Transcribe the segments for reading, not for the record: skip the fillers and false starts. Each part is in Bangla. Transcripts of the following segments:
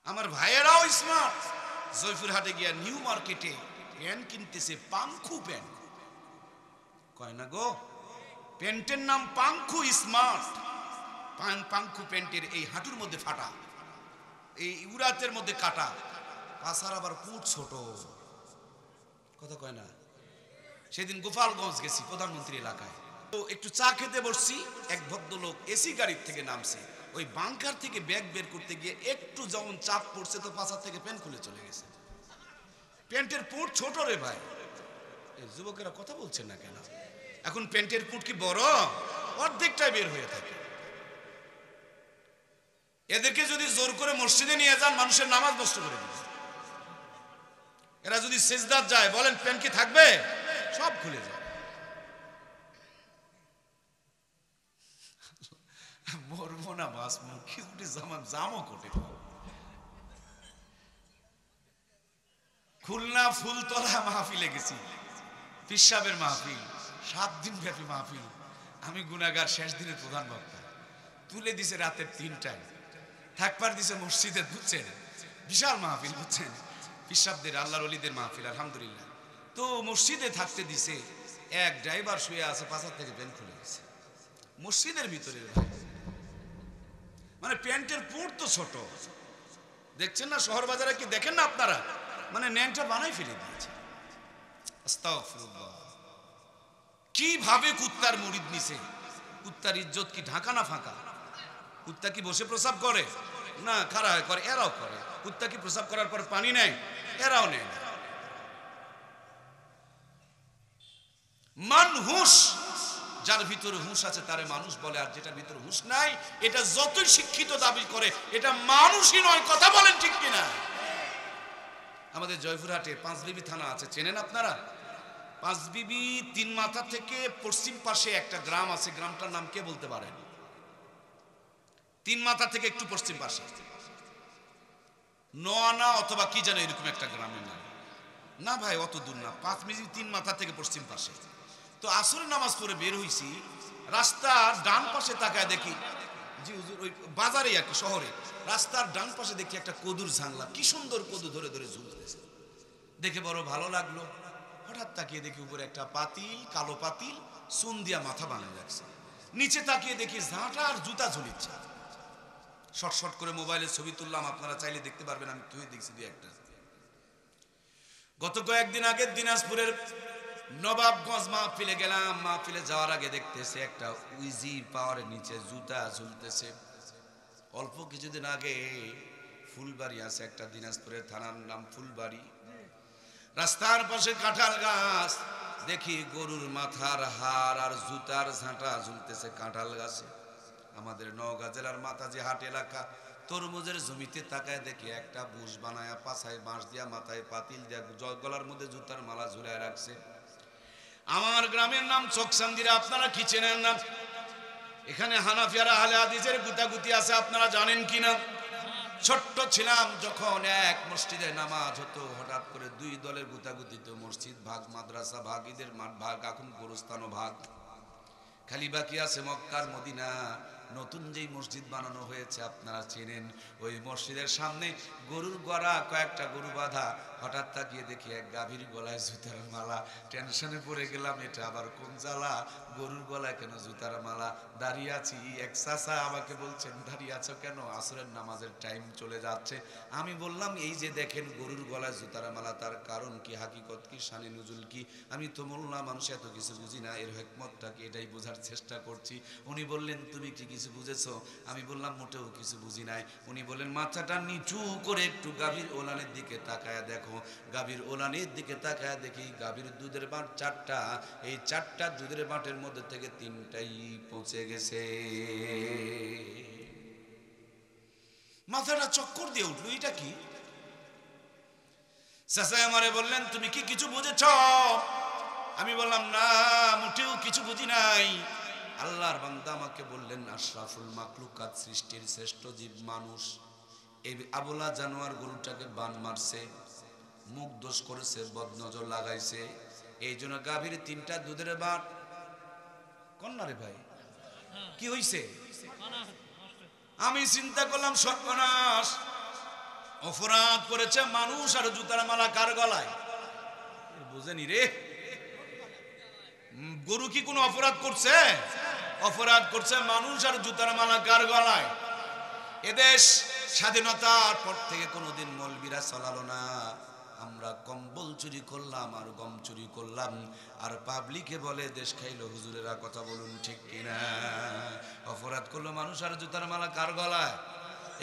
আমার ভাইয়েরাও স্মার্ট। জয়পুরহাটে গিয়া নিউ মার্কেটে প্যান্ট কিনতেছে, পাংখু প্যান্ট। কয় না গো, প্যান্টের নাম পাংখু, স্মার্ট। পাংখু প্যান্টের এই হাঁটুর মধ্যে ফাটা, এই উড়াতের মধ্যে কাটা, পাছার আবার পুট ছোট। কথা কয় না। সেদিন গোপালগঞ্জ গেছি প্রধানমন্ত্রী এলাকায়, তো একটু চা খেতে বসছি। এক ভদ্রলোক এসি গাড়ির থেকে নামছে, ওই বাংকার থেকে ব্যাগ বের করতে গিয়ে একটু যখন চাপ পড়ছে তো পাছার থেকে প্যান্ট খুলে চলে গেছে। প্যান্টের পুট ছোট রে ভাই। যুবকেরা কথা বলছেন না কেন? এখন প্যান্টের পুট কি বড়? অর্ধেকটাই বের হয়ে থাকে। এদেরকে যদি জোর করে মসজিদে নিয়ে যান, মানুষের নামাজ নষ্ট করে দিবে। এরা যদি সেজদাত যায়, বলেন প্যান্ট কি থাকবে? সব খুলে যায়। মরবো না বাঁচবো, খিচুড়ি জামও কোটে। খুলনা ফুলতলা মাহফিলে গেছি, পিসাবের মাহফিল, 7 দিন ব্যাপী মাহফিল। আমি গুনাহগার, শেষ দিনের প্রধান বক্তা। তুলে দিছে রাতের 3টায়, থাকবার দিছে মসজিদে, বুঝছেন? বিশাল মাহফিল, বুঝছেন? পিসাবদের, আল্লাহর ওলিদের মাহফিল, আলহামদুলিল্লাহ। তো মসজিদে থাকতে দিছে, এক ড্রাইভার শুয়ে আছে, পাছার থেকে প্যান্ট খুলে গেছে মসজিদের ভিতরে। মানে প্যান্টের পুট তো ছোট, দেখছেন না? শহর বাজারে কি দেখেন না আপনারা? মানে ন্যাংটা বানাই ফেলে দিয়েছে। আস্তাগফিরুল্লাহ। কিভাবে কুত্তার মুরিদ নিছে? কুত্তার ইজ্জত কি ঢাকা না ফাঁকা? কুত্তা কি বসে প্রসাব করে? না, খাড়া করে, এরাও করে। কুত্তা কি প্রসাব করার পর পানি নেয়? এরাও নেয় না। মানহুস, যার ভিতরে হুঁশ আছে তারে মানুষ বলে, আর যেটার ভিতরে হুঁশ নাই, এটা যতই শিক্ষিত দাবি করে, এটা মানুষই নয়। কথা বলেন ঠিক কিনা? আমাদের জয়পুরহাটে পাঁচবিবি থানা আছে, চেনেন আপনারা? পাঁচবিবি 3 মাথা থেকে পশ্চিম পাশে একটা গ্রাম আছে, গ্রামটার নাম কে বলতে পারেন? 3 মাথা থেকে একটু পশ্চিম পাশে নোয়ানা অথবা কি জানো, এরকম একটা গ্রামের নাম। না ভাই, অত দূর না, 5 মিনিট 3 মাথা থেকে পশ্চিম পাশে। তো আসরের নামাজ পড়ে বের হইছি, রাস্তার ডান পাশে তাকায় দেখি, জি হুজুর, ওই বাজারে আর কি, শহরে রাস্তার ডান পাশে দেখি একটা কদুর ঝাংলা, কি সুন্দর কদু ধরে ধরে ঝুলতেছে, দেখে বড় ভালো লাগলো। হঠাৎ তাকিয়ে দেখি উপরে একটা পাতিল, কালো পাতিল, চুন দিয়া মাথা বানিয়ে রাখছে। নিচে তাকিয়ে দেখি ঝাঁটা আর জুতা ঝুলিচ্ছে। শর্ট শর্ট করে মোবাইলে ছবি তুললাম, আপনারা চাইলে দেখতে পারবেন, আমি তুই দেখছি 2-1টা। গত কয়েকদিন আগে দিনাজপুরের নবাবগঞ্জ মাহফিলে গেলাম। মাহফিলে যাওয়ার আগে দেখতেছে একটা উইজি পাওয়ারের নিচে জুতা ঝুলতেছে। অল্প কিছুদিন আগে ফুলবাড়ি আছে একটা, দিনাজপুরের থানার নাম ফুলবাড়ি, রাস্তার পাশে কাঁঠাল গাছ, দেখি গরুর মাথার হাড় আর জুতার ঝাঁটা ঝুলতেছে কাঁঠাল গাছে। আমাদের নওগাঁ জেলার মাতাজি হাট এলাকা, তরমুজের জমিতে তাকায় দেখি একটা বুশ বানায়া, পাছায় বাঁশ দিয়া, মাথায় পাতিল দিয়া, গলার মধ্যে জুতার মালা ঝুলায় রাখছে। আমার গ্রামের নাম চকসান্দিরা, আপনারা কি চেনেন না? এখানে হানাফিয়ারা আহলে হাদিসের গুতাগুতি আছে, আপনারা জানেন কিনা? ছোট্ট ছিলাম যখন, এক মসজিদে নামাজ হতো, হঠাৎ করে 2 দলের গুতাগুতিতে মসজিদ ভাগ, মাদ্রাসা ভাগ, ঈদের মাঠ ভাগ, এখন গোরস্থানও ভাগ। খালি বাকি আছে মক্কার মদিনা। নতুন যেই মসজিদ বানানো হয়েছে আপনারা চেনেন, ওই মসজিদের সামনে গরুর গড়া, কয়েকটা গরু বাঁধা। হঠাৎ তাকিয়ে দেখি এক গাভীর গলায় জুতার মালা। টেনশনে পড়ে গেলাম, এটা আবার কোন জ্বালা, গরুর গলায় কেন জুতার মালা? দাঁড়িয়ে আছি, এক চাচা আমাকে বলছেন, দাঁড়িয়ে আছো কেন? আসরের নামাজের টাইম চলে যাচ্ছে। আমি বললাম, এই যে দেখেন গরুর গলায় জুতার মালা, তার কারণ কি, হাকিকত কি, শানে নুজুল কি? আমি তো মোল্লা মানুষ, এত কিছু বুঝি না, এর হিকমতটা কি, এটাই বোঝার চেষ্টা করছি। উনি বললেন, তুমি কি কিছু বুঝেছো? আমি বললাম, মোটেও কিছু বুঝি নাই। উনি বললেন, মাথাটা নিচু করে একটু গাভীর ওলানের দিকে তাকায় দেখো। গাভীর ওলানের দিকে তাকায় দেখি গাভীর দুধের বাঁট 4টা, এই 4টা দুধের বাঁটের মধ্যে থেকে 3টাই পচে গেছে। মাথাটা চক্কর দিয়ে উঠলো, এটা কি? চাচা আমারে বললেন, তুমি কি কিছু বুঝেছ? আমি বললাম, না, মোটেও কিছু বুঝি নাই। আল্লাহর বান্দা আমাকে বললেন, আশরাফুল মাখলুকাত, সৃষ্টির শ্রেষ্ঠ জীব মানুষ, এই আবলা জানোয়ার গরুটাকে বান মারছে, মুখ দোষ করেছে, বদনজর লাগাইছে, এই জন্য গাভীর 3টা দুধের বাট। কন্যা রে ভাই, কি হইছে? আমি চিন্তা করলাম, সর্বনাশ, অপরাধ করেছে মানুষ, আর জুতার মালা কার গলায়? বুঝেনি রে? গরু কি কোনো অপরাধ করছে? অপরাধ করছে মানুষ, আর জুতার মালা কার গলায়? এদেশ স্বাধীনতার পর থেকে কোনোদিন মৌলবীরা চালালো না। আমরা কম্বল চুরি করলাম আর গম চুরি করলাম, আর পাবলিকে বলে দেশ খাইলো হুজুরেরা। কথা বলুন ঠিক কিনা? অপরাধ করলো মানুষ, আর জুতার মালা কার গলায়?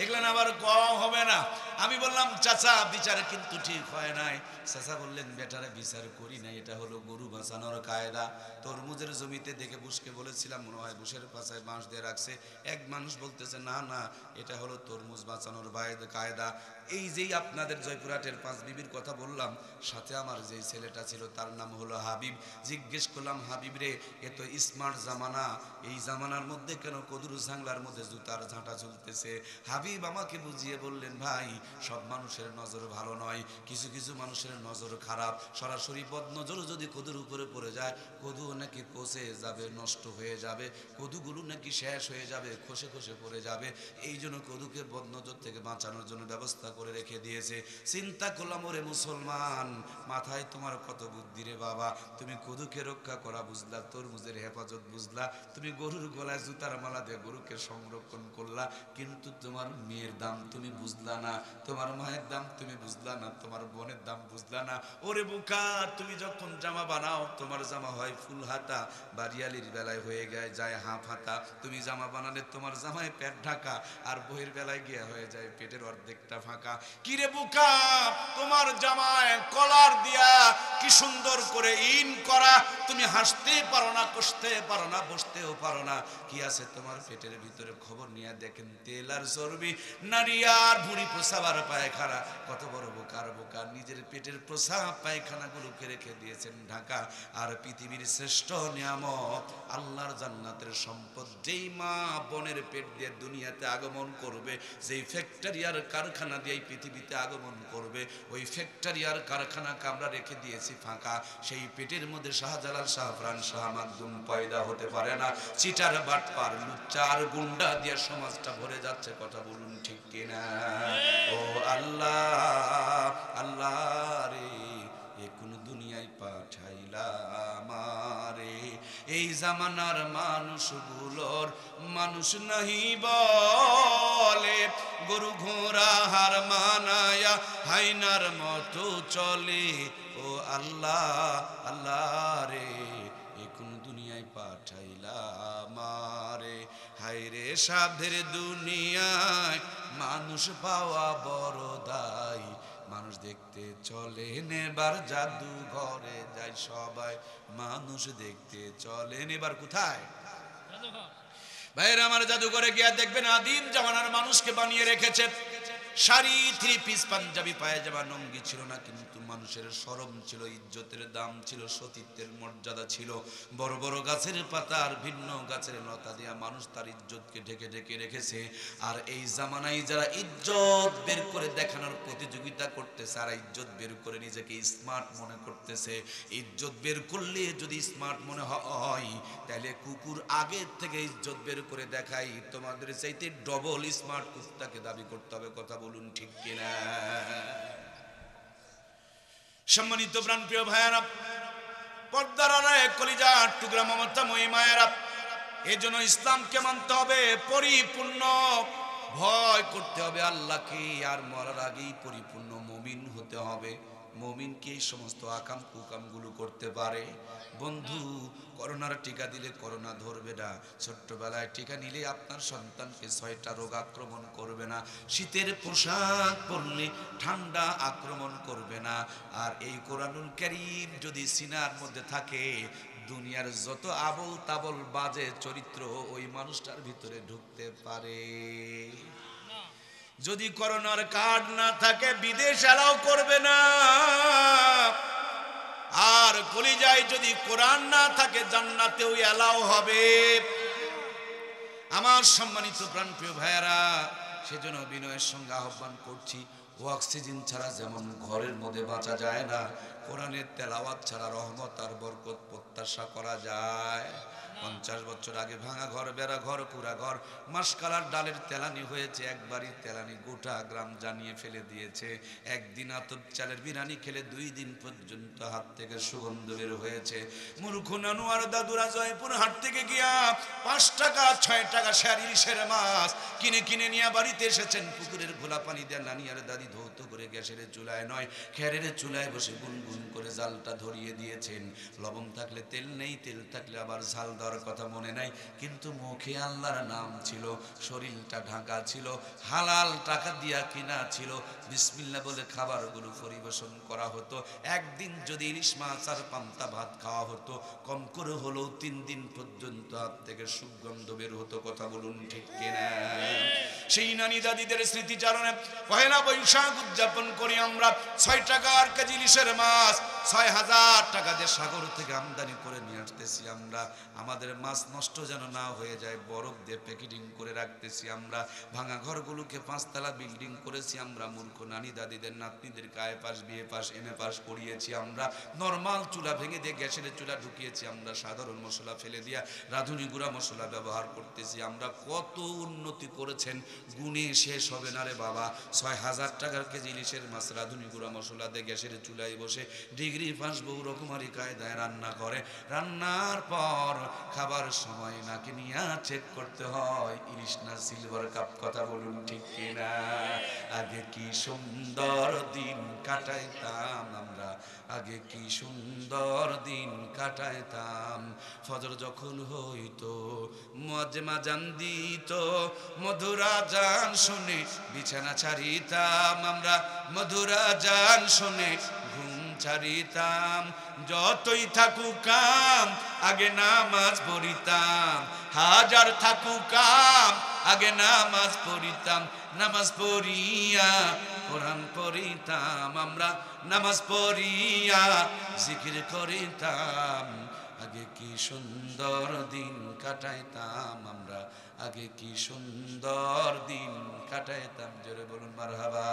এগুলো আবার কম হবে না। আমি বললাম চাচা বিচার কিন্তু ঠিক হয় নাই। চাচা বললেন বেটারে বিচার করি নাই, এটা হলো গরু বাঁচানোর কায়দা। তরমুজের জমিতে দেখে বুসকে বলেছিলাম মনে হয় বুসের পাশায় বাঁশ দিয়ে রাখছে। এক মানুষ বলতেছে না না, এটা হলো তরমুজ বাঁচানোর কায়দা। এই যেই আপনাদের জয়পুরহাটের পাঁচ বিবির কথা বললাম, সাথে আমার যেই ছেলেটা ছিল তার নাম হলো হাবিব। জিজ্ঞেস করলাম হাবিব রে, এ তো স্মার্ট জামানা, এই জামানার মধ্যে কেন কদুরু জাংলার মধ্যে জুতার ঝাঁটা চলতেছে? হাবিব আমাকে বুঝিয়ে বললেন ভাই, সব মানুষের নজর ভালো নয়, কিছু কিছু মানুষের নজর খারাপ। সরাসরি বদ নজর যদি কদুর উপরে পড়ে যায়, কদু নাকি পচে যাবে, নষ্ট হয়ে যাবে, কদুগুলো নাকি শেষ হয়ে যাবে, খসে খসে পড়ে যাবে। এই জন্য কদুকে বদ নজর থেকে বাঁচানোর জন্য ব্যবস্থা করে রেখে দিয়েছে। চিন্তা করলাম ওরে মুসলমান, মাথায় তোমার কত বুদ্ধি রে বাবা। তুমি কদুকে রক্ষা করা বুঝলা, তরমুজের হেফাজত বুঝলা, তুমি গরুর গলায় জুতার মালা দিয়ে গরুকে সংরক্ষণ করলা, কিন্তু তোমার মেয়ের দাম তুমি বুঝলা না, তোমার মায়ের দাম তুমি বুঝলা না, তোমার বোনের দাম বুঝলা না। ওরে বোকা, তুমি যখন জামা বানাও তোমার জামা হয় ফুল হাতা, বাড়িয়ালির বেলায় হয়ে যায় হাফ হাতা। তুমি জামা বানালে তোমার জামায় পেট ঢাকা, আর বইয়ের বেলায় গিয়ে হয়ে যায় পেটের অর্ধেকটা ফাঁকা। কিরে বোকা, তোমার জামায় কলার দিয়া কি সুন্দর করে ইন করা, তুমি হাসতে পারো না, কষতে পারো না, বসতেও পারো না। কি আছে তোমার পেটের ভিতরে? খবর নিয়ে দেখেন তেল আর চর্বি, নারী আর ভুঁড়ি, প্রসাব আর পায়খানা। কত বড় বোকার বোকা, নিজের পেটের প্রসাব পায়খানা গুলোকে রেখে দিয়েছেন ঢাকা। আর পৃথিবীর শ্রেষ্ঠ নিয়ামত আল্লাহর জান্নাতের সম্পদ, যেই মা বোনের পেট দিয়ে দুনিয়াতে আগমন করবে, যেই ফ্যাক্টরি আর কারখানা দিয়ে পৃথিবীতে আগমন করবে, ওই ফ্যাক্টরি আর কারখানাকে আমরা রেখে দিয়েছি ফাঁকা। সেই পেটের মধ্যে শাহজালাল, শাহফরান, শাহ মাকদুম পয়দা হতে পারে না। চিটার বাটপার, লুচ্চা আর গুন্ডা দিয়ে সমাজটা ভরে যাচ্ছে। কথা বলুন ঠিক কিনা? ও আল্লাহ, আল্লাহ রে, এ কোন দুনিয়ায় পাঠাইলা আমারে? এই জামানার মানুষগুলোর মানুষ নাহি বলে, গরু ঘোড়া হার মানায়া হাইনার মতো চলে। ও আল্লাহ, আল্লাহ রে, এ কোন দুনিয়ায় পাঠাইলা আমারে? হায়রে সাধের দুনিয়ায় মানুষ পাওয়া বড় দায়। মানুষ দেখতে চলে নেবার জাদু ঘরে যায় সবাই, মানুষ দেখতে চলে নেবার কোথায়? ভাইয়ের আমার, জাদুঘরে গিয়া দেখবেন আদিম জামানার মানুষকে বানিয়ে রেখেছে। শাড়ি, থ্রি পিস, পাঞ্জাবি, পায়জামা, নঙ্গি ছিল না, কিন্তু মানুষের শরম ছিল, ইজ্জতের দাম ছিল, সতীত্বের মর্যাদা ছিল। বড় বড় গাছের পাতা আর ভিন্ন গাছের লতা দিয়া মানুষ তার ইজ্জতকে ঢেকে ঢেকে রেখেছে। আর এই জামানায় যারা ইজ্জত বের করে দেখানোর প্রতিযোগিতা করতেছে, আর ইজ্জত বের করে নিজেকে স্মার্ট মনে করতেছে, ইজ্জত বের করলে যদি স্মার্ট মনে হয়, তাহলে কুকুর আগের থেকে ইজ্জত বের করে দেখাই, তোমাদের চাইতে ডবল স্মার্ট কুত্তাকে দাবি করতে হবে। কথা বলুন ঠিক কিনা? সম্মানিত প্রাণপ্রিয় ভাইয়েরা, পর্দার আড়ালে কলিজার টুকরা মমতাময়ী মায়েরা, এজন্য ইসলামকে মানতে হবে পরিপূর্ণ, ভয় করতে হবে আল্লাহকে, আর মরার আগেই পরিপূর্ণ মুমিন হতে হবে। মুমিন কি এই সমস্ত আকাম কুকামগুলো করতে পারে? বন্ধু, করোনার টিকা দিলে করোনা ধরবে না, ছোট্টবেলায় টিকা নিলে আপনার সন্তানকে 6টা রোগ আক্রমণ করবে না, শীতের পোশাক পরলে ঠান্ডা আক্রমণ করবে না। আর এই কোরআনুল কারীম যদি সিনার মধ্যে থাকে, দুনিয়ার যত আবল তাবল বাজে চরিত্র ওই মানুষটার ভিতরে ঢুকতে পারে। যদি করোনার কার্ড না থাকে, বিদেশ এলাও করবে না। আর কলিজায় যদি কোরআন না থাকে, জান্নাতেও এলাও হবে। আমার সম্মানিত প্রাণপ্রিয় ভাইয়েরা, সেজন্য বিনয়ের সঙ্গে আহ্বান করছি, অক্সিজেন ছাড়া যেমন ঘরের মধ্যে বাঁচা যায় না, কোরআনের তেলাওয়াত ছাড়া রহমত আর বরকত প্রত্যাশা করা যায়? 50 বছর আগে ভাঙা ঘর, বেড়া ঘর, কুড়া ঘর, মাসকালার ডালের তেলানি হয়েছে, একবারই তেলানি গোটা গ্রাম জানিয়ে ফেলে দিয়েছে। একদিন আতপ চালের বিরিয়ানি খেলে 2 দিন পর্যন্ত হাত থেকে সুগন্ধ বের হয়েছে। মূর্খ নানু আর দাদুরা জয়পুর হাট থেকে গিয়া 5 টাকা 6 টাকা শের ইলিশের মাছ কিনে কিনে নিয়ে বাড়িতে এসেছেন। পুকুরের ঘোলা পানি দিয়ে নানি আর দাদি ধৌত করে গ্যাসের চুলায় নয়, খেরের চুলায় বসে গুনগুন করে জালটা ধরিয়ে দিয়েছেন। লবণ থাকলে তেল নেই, তেল থাকলে আবার ঝাল দেওয়ার কথা মনে নাই, কিন্তু মুখে আল্লাহর নাম ছিল, শরীরটা ঢাকা ছিল, হালাল টাকা দিয়া কিনা ছিল। বিসমিল্লাহ বলে খাবারগুলো পরিবেশন করা হতো। একদিন যদি ইলিশ মাছ আর পান্তা ভাত খাওয়া হতো, কম করে হলেও 3 দিন পর্যন্ত হাত থেকে সুগন্ধ বের হতো। কথা বলুন ঠিক কিনা? সেই নানি দাদিদের স্মৃতিচারণে পহেলা বৈশাখ উদযাপন করি আমরা। 6 টাকার কেজি ইলিশের মাছ 6000 টাকা দিয়ে সাগর থেকে আমদানি করে নিয়ে আসতেছি আমরা। আমাদের মাছ নষ্ট যেন না হয়ে যায়, বরফ দিয়ে প্যাকেটিং করে রাখতেছি আমরা। ভাঙা ঘরগুলোকে 5 তলা বিল্ডিং করেছি আমরা। মূর্খ নানি দাদিদের নাতনিদের গায়ে পাশ, বিয়ে পাশ, এমএ পাশ করিয়েছি আমরা। নরমাল চুলা ভেঙে দিয়ে গ্যাসের চুলা ঢুকিয়েছি আমরা। সাধারণ মশলা ফেলে দিয়া রাঁধুনি গুঁড়া মশলা ব্যবহার করতেছি আমরা। কত উন্নতি করেছেন, গুণে শেষ হবে না রে বাবা। 6000 টাকার কেজি ইলিশের মাছ রাঁধুনি গুঁড়া মশলা দিয়ে গ্যাসের চুলায় বসে ডিগ্রি পাস বহু রকমারি কায়দায় রান্না করে। রান্নার পর খাবার সময় নাকি নিয়ে চেক করতে হয় ইলিশ না সিলভার কাপ। কথা বলুন ঠিক কিনা? আগে কি সুন্দর দিন কাটাইতাম আমরা, আগে কি সুন্দর দিন কাটাইতাম। ফজর যখন হইতো মুয়াজ্জিন জান দিত, মধুরা জান শুনে বিছানা ছাড়িতাম আমরা। মধুরা জান শুনে ঘুম ছাড়িতাম। যতই থাকুক কাম আগে নামাজ পড়িতাম, হাজার থাকুক কাম আগে নামাজ পড়িতাম। নামাজ পড়িয়া কোরআন পড়িতাম আমরা, নামাজ পড়িয়া জিকির করিতাম। আগে কি সুন্দর দিন কাটাইতাম আমরা, আগে কি সুন্দর দিন কাটাইতাম। জোরে বলুন মারহাবা।